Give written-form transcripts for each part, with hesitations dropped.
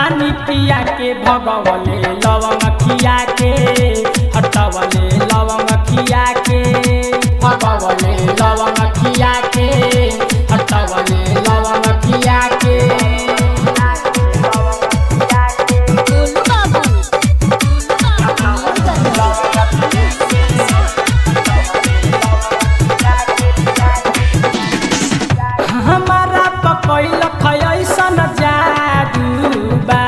पानी पिया के भगवले लवंग खिया के हटवले लवंग खिया के भगवले लवंग खिया के हटवले लवंग खिया के। हमारा पकैल खैसन जादूबा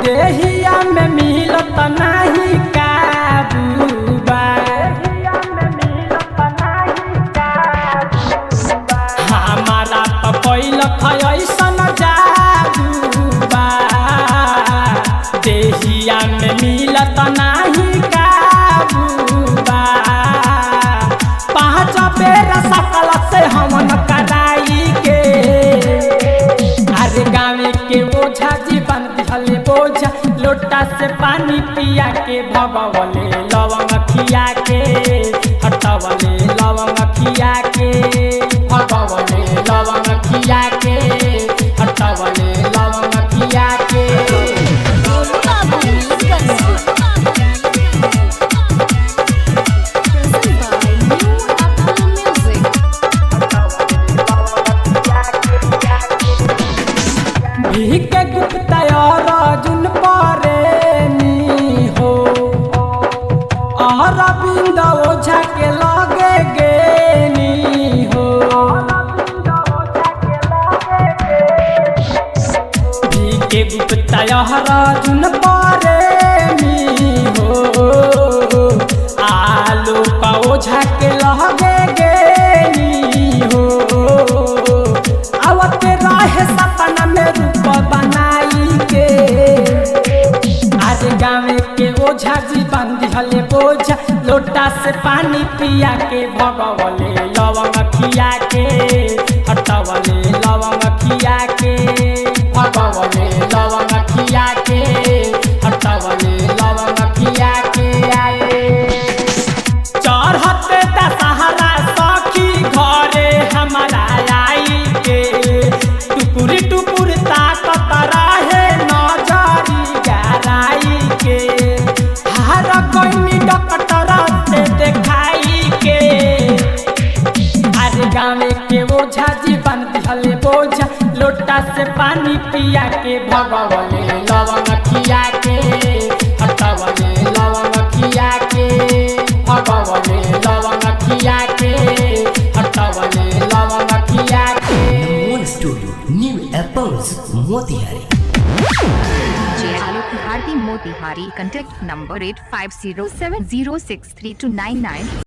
देहिया में मिलत नाही काबूबा। हमारा पकैल खैसन जादूबा देहिया में मिलत नाही काबूबा। पाँच बेर सकल से हमन कराई के अरे गाँव के ओझा जीवन दिहले बोझा लोटा से पानी पिया के भगवले लवंग खिया के हटवले लवंग खिया के भगवले लवंग खिया के हटवले लवंग खिया के। के गुप्ता और अर्जुन परेनी हो अरविंद ओझा के लगे गेनी हो। के गुप्ता और अर्जुन परेनी हो आलू का ओझा के लगे गेनी हो। आवत रहे सपना में रूप बनाई के आज गाँव के ओझा जीवन दिहले बोझा लोटा से पानी पिया के भगवले लवंग खिया के हटवले लवंग खिया के भगवले लवंग खिया के हटवले लवंग खिया के। चढ़ते दशहरा सखी घरे हमारा आई के टुकुर टुकुर ताकत रहे नजरी गराई के हर कोई डॉक्टर से देखाई के अरे गाँव के ओझा जीवन दिहले बोझा लोटा से पानी पिया के भगवले लवंग खिया के हटवले लवंग खिया के भगवले लवंग खिया के हटवले लवंग खिया के। Studio new apples Motihari. Alok Bharti Motihari, contact number 8507063299।